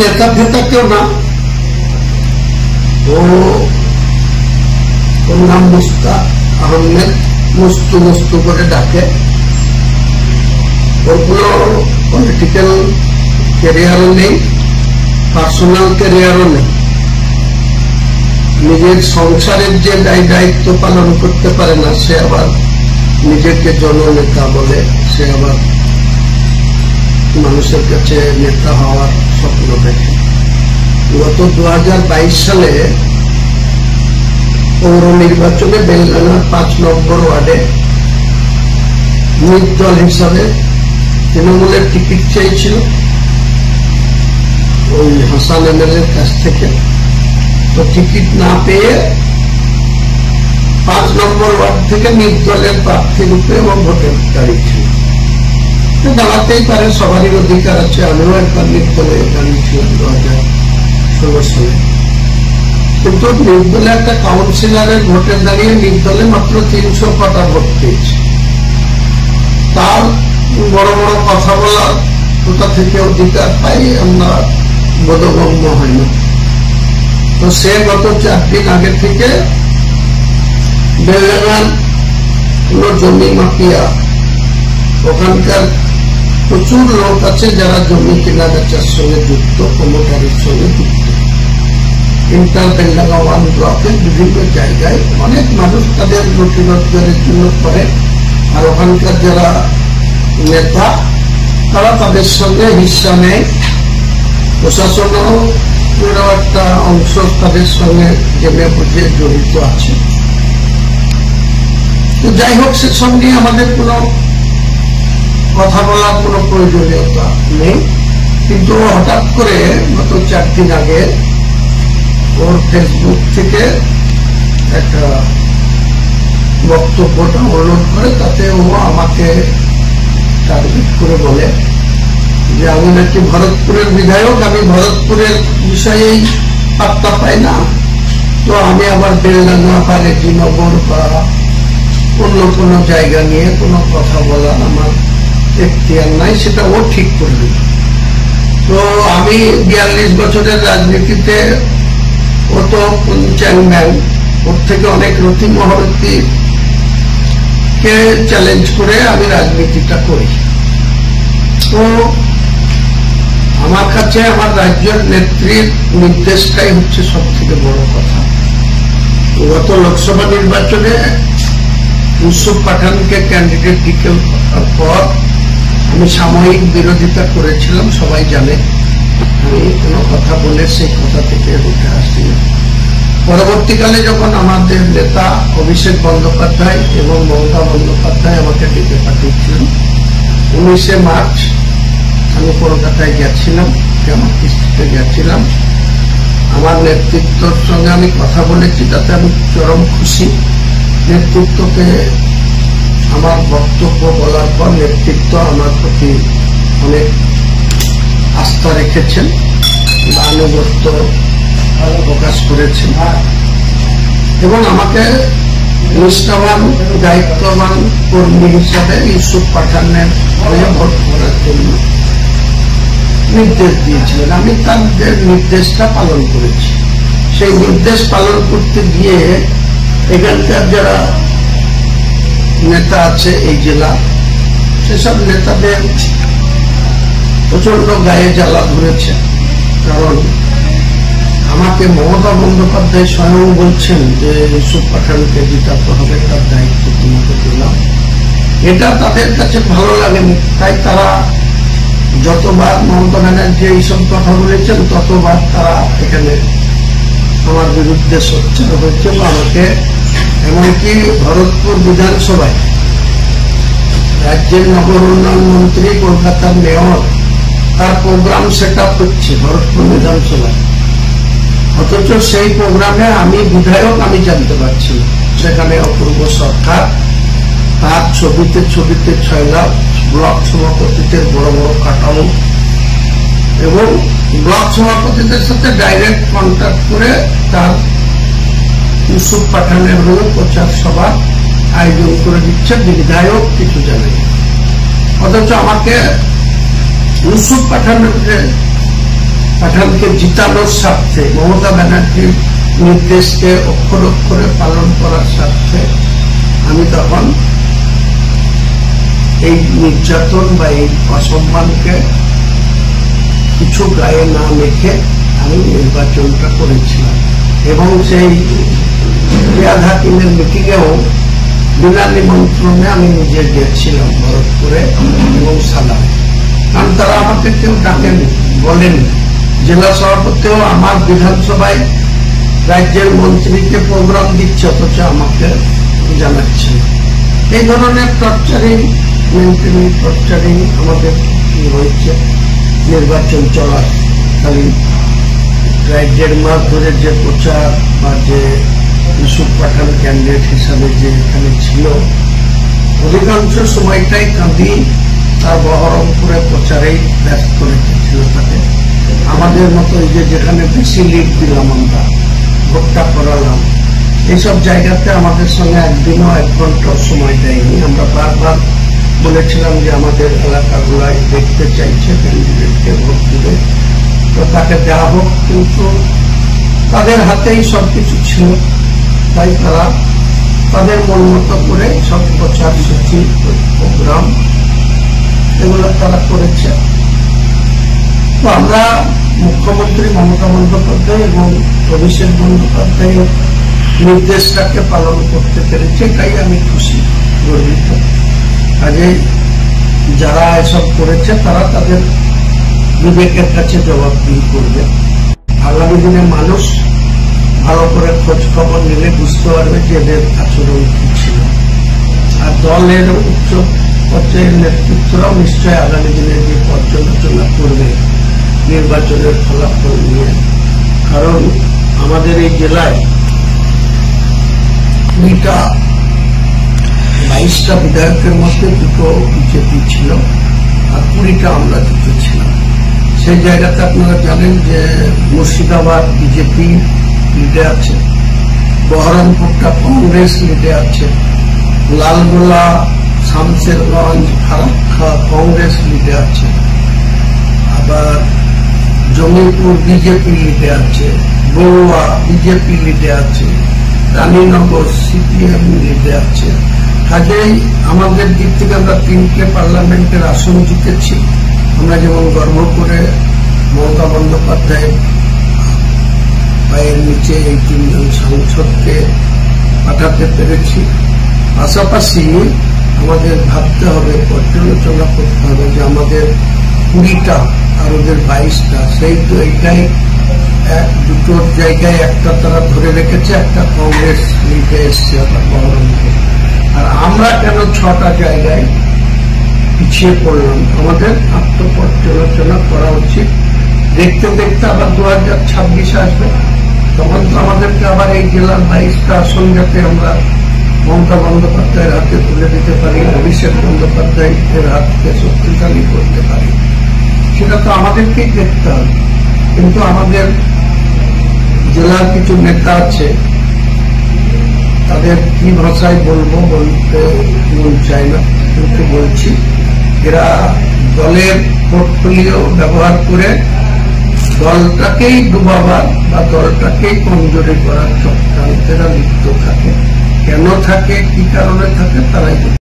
নেতা ফেতা কেউ না, ওর নাম মুস্তাক আহমেদ, মুস্তু মুস্তু করে ডাকে। ওর কোনো পলিটিক্যাল ক্যারিয়ারও নেই, পার্সোনাল ক্যারিয়ারও নেই। নিজের সংসারের যে দায়িত্ব পালন করতে পারে না, সে আবার নিজেকে জননেতা বলে, সে আবার মানুষের কাছে নেতা হওয়ার স্বপ্ন দেখে। গত 2022 সালে পৌর নির্বাচনে বেলডাঙ্গার 5 নম্বর ওয়ার্ডে নির্দল হিসাবে তৃণমূলের টিকিট চেয়েছিল ওই হাসান এমএলএর কাছ থেকে। তো টিকিট না পেয়ে 5 নম্বর ওয়ার্ড থেকে নির্দলের প্রার্থী রূপে এবং ভোটের দাঁড়িয়েছিল। দাঁড়াতেই পারে, সবারই অধিকার আছে। আমিও একবার নির্দলে দাঁড়িয়েছিলাম 2016 সালে। কিন্তু নির্দলে একটা কাউন্সিলরের ভোটে দাঁড়িয়ে নির্দলে মাত্র 300 কটা ভোট পেয়েছে। তার বড় বড় কথা বলার কোথা থেকে অধিকার পাই আমরা বোধগম্য হয় না। তো সে গত 4 দিন আগে থেকে বেলডাঙ্গার কোন জমি মাফিয়া, ওখানকার প্রচুর লোক আছে যারা জমি কেনা বেচার সঙ্গে যুক্ত, প্রমোটারের সঙ্গে যুক্ত। ইন্টার বেলডাঙ্গা 1 ব্লকের বিভিন্ন জায়গায় অনেক মানুষ তাদের রুটি রোজগারের জন্য করে, আর ওখানকার যারা নেতা তারা তাদের সঙ্গে হিস্সা নেয়। প্রশাসনও পুরো একটা অংশ তাদের সঙ্গে জেনে বুঝে জড়িত আছে। যাই হোক, সে সঙ্গে আমাদের কোনো কথা বলার কোনো প্রয়োজনীয়তা নেই। কিন্তু হঠাৎ করে গত 4 দিন আগে ওর ফেসবুক থেকে একটা বক্তব্য ডাউনলোড করে, তাতে ও আমাকে টার্গেট করে বলে যে আমি নাকি ভরতপুরের বিধায়ক, আমি ভরতপুরের বিষয়েই পাত্তা পাই না, তো আমি আবার বেলডাঙ্গা বা রেজিনগর বা অন্য কোনো জায়গা নিয়ে কোনো কথা বলার আমার এখতিয়ার নাই, সেটা ও ঠিক করবে। তো আমি 42 বছরের রাজনীতিতে, ও তো চ্যাংম্যান, ওর থেকে অনেক রতি মহরতি কে চ্যালেঞ্জ করে আমি রাজনীতিটা করি। তো আমার কাছে আমার রাজ্যের নেত্রীর নির্দেশটাই হচ্ছে সব থেকে বড় কথা। গত লোকসভা নির্বাচনে ইউসুফ পাঠানকে ক্যান্ডিডেট ডিক্লেয়ার করার পর আমি সাময়িক বিরোধিতা করেছিলাম, সবাই জানে। আমি কোনো কথা বলে সেই কথা থেকে উঠে আসি। পরবর্তীকালে যখন আমাদের নেতা অভিষেক বন্দ্যোপাধ্যায় এবং মমতা বন্দ্যোপাধ্যায় আমাকে ডেকে পাঠিয়েছিলেন, 19শে মার্চ আমি কলকাতায় গেছিলাম, আমার কিস্তিতে গেছিলাম। আমার নেতৃত্বর সঙ্গে আমি কথা বলেছি, তাতে আমি চরম খুশি। নেতৃত্বকে আমার বক্তব্য বলার পর নেতৃত্ব আমার প্রতি অনেক আস্থা রেখেছেন বা আনুগত্য প্রকাশ করেছেন এবং আমাকে নিষ্ঠাবান দায়িত্ববান কর্মী হিসাবে ইউসুফ পাঠানের হয়ে ভোট করার জন্য নির্দেশ দিয়েছিলেন। আমি তাদের নির্দেশটা পালন করেছি। সেই নির্দেশ পালন করতে গিয়ে এখানকার যারা নেতা আছে এই জেলা, সেসব নেতাদের প্রচন্ড গায়ে জ্বালা ধরেছে। কারণ আমাকে মমতা বন্দ্যোপাধ্যায় স্বয়ং বলছেন যে ইউসুফ পাঠানকে জিতাতে হবে, তার দায়িত্ব তোমাকে দিলাম। এটা তাদের কাছে ভালো লাগেনি, তাই তারা যতবার মমতা ব্যানার্জি এইসব কথা বলেছেন ততবার তারা এখানে আমার বিরুদ্ধে সোচ্চার হয়েছে এবং আমাকে এমনকি ভরতপুর বিধানসভায় রাজ্যের নগর উন্নয়ন মন্ত্রী, কলকাতার মেয়র, তার প্রোগ্রাম সেট আপ হচ্ছে ভরতপুর বিধানসভায়, অথচ সেই প্রোগ্রামে আমি বিধায়ক আমি জানতে পারছি। সেখানে অপূর্ব সরকার, তার ছবিতে 6 লাখ ব্লক সভাপতিদের বড় বড় কাটাও এবং ব্লক সভাপতিদের সাথে ডাইরেক্ট কন্ট্যাক্ট করে তার ইউসুফ পাঠানের হয়ে প্রচার সভা আয়োজন করে দিচ্ছে, বিধায়ক কিছু জানেন। অথচ আমাকে ইউসুফ পাঠানের পাঠানকে জিতানোর স্বার্থে, মমতা ব্যানার্জির নির্দেশকে অক্ষর অক্ষরে পালন করার স্বার্থে আমি তখন এই নির্যাতন বা এই অসম্মানকে কিছু গায়ে না মেখে আমি নির্বাচনটা করেছিলাম। এবং সেই রিয়াদ হাকিমের মিটিংয়েও বিনা নিমন্ত্রণে আমি নিজে গিয়েছিলাম ভরতপুরে এবং সালাম, কারণ তারা আমাকে কেউ ডাকেনি, বলেনি। জেলা সভাপতিও আমার বিধানসভায় রাজ্যের মন্ত্রীকে প্রোগ্রাম দিচ্ছে, অথচ আমাকে জানাচ্ছে। এই ধরনের টর্চারিং আমাদের হয়েছে নির্বাচন চলাকালীন। প্রায় 1.5 মাস ধরে যে প্রচার বা যে ইউসুফ পাঠান ক্যান্ডিডেট হিসাবে যে এখানে ছিল, অধিকাংশ সময়টাই কাঁদি তার বহরমপুরে প্রচারেই ব্যস্ত রেখেছিল তাকে। আমাদের মতো এই যে যেখানে বেশি লিড দিলাম, আমরা ভোটটা করালাম, এইসব জায়গাতে আমাদের সঙ্গে একদিনও 1 ঘন্টার সময় দেয়নি। আমরা বারবার বলেছিলাম যে আমাদের এলাকাগুলাই দেখতে চাইছে ক্যান্ডিডেটকে ভোট দিবে, তো তাকে দেওয়া হোক, কিন্তু তাদের হাতেই সবকিছু ছিল। তাই তারা তাদের মন মতো করে সব প্রচার সূচি, প্রোগ্রাম এগুলো তারা করেছে। তো আমরা মুখ্যমন্ত্রী মমতা বন্দ্যোপাধ্যায় এবং অভিষেক বন্দ্যোপাধ্যায়ের নির্দেশটাকে পালন করতে পেরেছে, তাই আমি খুশি, গর্বিত। কাজে যারা এসব করেছে তারা তাদের বিবেকের কাছে জবাবদিহি করবে। আগামী দিনে মানুষ ভালো করে খোঁজ খবর নিলে বুঝতে পারবে যে এদের আচরণ কি ছিল। আর দলের উচ্চ পর্যায়ের নেতৃত্বরাও নিশ্চয় আগামী দিনে যে পর্যালোচনা করবে নির্বাচনের ফলাফল নিয়ে। কারণ আমাদের এই জেলায় 22টা বিধায়কের মধ্যে 2টো বিজেপি ছিল আর 20টা আমরা জিতেছিলাম। সেই জায়গাতে আপনারা জানেন যে মুর্শিদাবাদ বিজেপি লিডে আছে, বহরমপুরটা কংগ্রেস লিডে আছে, লালগোলা, শামসেরগঞ্জ, ফারাক্কা কংগ্রেস লিডে আছে, আবার জমিপুর বিজেপি লিডে আছে, বড়ুয়া বিজেপি লিডে আছে, রানীনগর সিপিএম লিডে আছে। কাজেই আমাদের দিক থেকে আমরা 3টে পার্লামেন্টের আসন জিতেছি। আমরা যেমন গর্ব করে মমতা বন্দ্যোপাধ্যায়ের পায়ের নিচে এই 3 জন সাংসদকে পাঠাতে পেরেছি। পাশাপাশি আমাদের ভাবতে হবে, পর্যালোচনা করতে হবে যে আমাদের 20টা আর ওদের 22টা, সেই তো এইটাই 2টোর জায়গায় একটা তারা ধরে রেখেছে, একটা কংগ্রেস লিডে এসছে বহরমপুর। আর আমরা কেন 6টা জায়গায় পিছিয়ে পড়লাম? আমাদের আত্মপর্যালোচনা করা উচিত। দেখতে দেখতে আবার 2026 আসবে, তখন তো আমাদেরকে আবার এই জেলার 22টা আসন যাতে আমরা মমতা বন্দ্যোপাধ্যায়ের হাতে তুলে দিতে পারি, অভিষেক বন্দ্যোপাধ্যায়ের হাতকে শক্তিশালী করতে পারি, সেটা তো আমাদেরকেই দেখতে হবে। কিন্তু আমাদের জেলার কিছু নেতা আছে, তাদের কি ভাষায় বলবো বলতে মন চায় না, কিন্তু বলছি, এরা দলের পোর্টফোলিও ব্যবহার করে দলটাকেই ডুবাবার বা দলটাকেই কমজোরি করার চক্রান্তেরা লিপ্ত থাকে। কেন থাকে, কি কারণে থাকে, তারাই